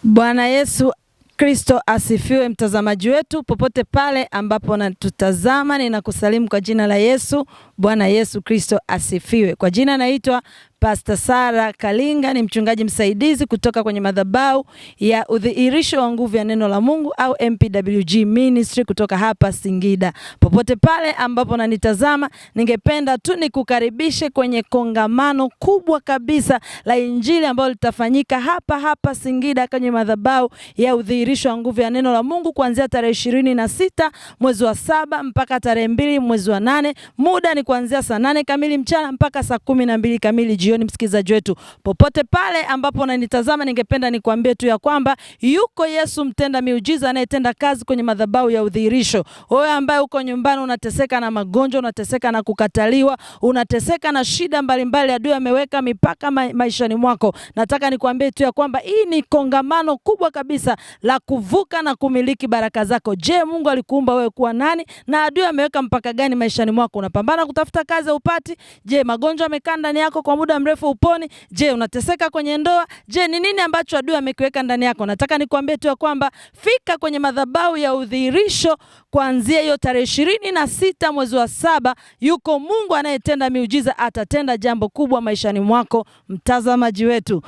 Bwana Yesu Kristo asifiwe. Mtazamaji wetu popote pale ambapo unatutazama, ninakusalimu kwa jina la Yesu. Bwana Yesu Kristo asifiwe. Kwa jina naitwa Pastor Sara Kalinga, ni mchungaji msaidizi kutoka kwenye madhabahu ya udhihirisho wa nguvu ya neno la Mungu au MPWG Ministry kutoka hapa Singida. Popote pale ambapo unanitazama, ningependa tu nikukaribishe kwenye kongamano kubwa kabisa la Injili ambalo litafanyika hapa Singida kwenye madhabahu ya udhihirisho wa nguvu ya neno la Mungu kuanzia tarehe 26 mwezi wa 7 mpaka tarehe 2 mwezi wa 8. Muda ni kuanzia saa 8 kamili mchana mpaka saa 12 kamili jioni. Msikilizaji wetu popote pale ambapo unanitazama, ningependa nikwambie tu ya kwamba yuko Yesu mtenda miujiza anayetenda kazi kwenye madhabahu ya udhihirisho. Wewe ambaye uko nyumbani unateseka na magonjwa, unateseka na kukataliwa, unateseka na shida mbalimbali, adui ameweka mipaka maishani mwako, nataka nikwambie tu ya kwamba hii ni kongamano kubwa kabisa la kuvuka na kumiliki baraka zako. Je, Mungu alikuumba wewe kuwa nani na adui ameweka mpaka gani maishani mwako? Unapambana kutafuta kazi upati? Je, magonjwa yamekaa ndani yako kwa muda mrefu uponi? Je, unateseka kwenye ndoa? Je, ni nini ambacho adui amekiweka ndani yako? Nataka nikwambie tu ya kwamba fika kwenye madhabahu ya udhihirisho kuanzia hiyo tarehe 26 mwezi wa 7. Yuko Mungu anayetenda miujiza, atatenda jambo kubwa maishani mwako mtazamaji wetu.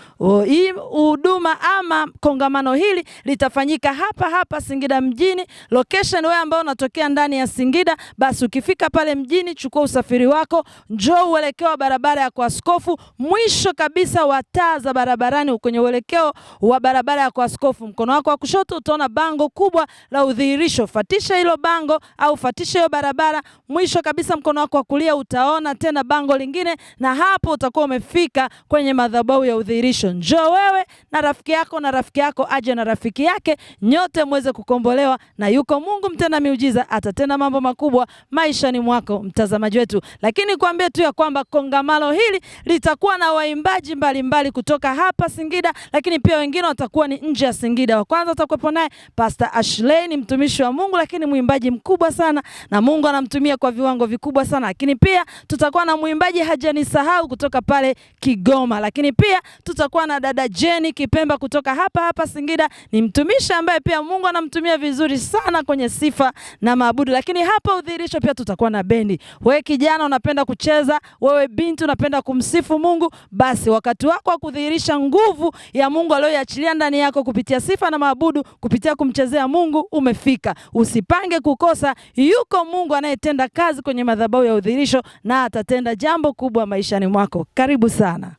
Hii huduma ama kongamano hili litafanyika hapa Singida mjini. Location, wewe ambao unatokea ndani ya Singida, basi ukifika pale mjini chukua usafiri wako, njoo uelekeo barabara ya kwa Askofu, mwisho kabisa wa taa za barabarani kwenye uelekeo wa barabara ya kwa Askofu, mkono wako wa kushoto utaona bango kubwa la udhihirisho. Fatisha hilo bango au fatisha hiyo barabara, mwisho kabisa mkono wako wa kulia utaona tena bango lingine, na hapo utakuwa umefika kwenye madhabahu ya udhihirisho. Njoo wewe na rafiki yako, na rafiki yako aje na rafiki yake, nyote muweze kukombolewa, na yuko Mungu mtenda miujiza atatenda mambo makubwa maishani mwako mtazamaji wetu. Lakini kuambia tu ya kwamba kongamano hili litakuwa na waimbaji mbalimbali kutoka hapa Singida, lakini pia wengine watakuwa ni nje ya Singida. Wa kwanza atakuwepo naye Pastor Ashley, ni mtumishi wa Mungu lakini mwimbaji mkubwa sana, na Mungu anamtumia kwa viwango vikubwa sana. Lakini pia tutakuwa na mwimbaji Hajanisahau kutoka pale Kigoma. Lakini pia tutakuwa na dada Jenny Kipemba kutoka hapa Singida, ni mtumishi ambaye pia Mungu anamtumia vizuri sana kwenye sifa na maabudu. Lakini hapa udhihirisho pia tutakuwa na bendi. Wewe kijana unapenda kucheza, wewe binti unapenda kumsifu Mungu, basi wakati wako wa kudhihirisha nguvu ya Mungu aliyoiachilia ndani yako kupitia sifa na maabudu, kupitia kumchezea Mungu umefika. Usipange kukosa. Yuko Mungu anayetenda kazi kwenye madhabahu ya udhihirisho na atatenda jambo kubwa maishani mwako. Karibu sana.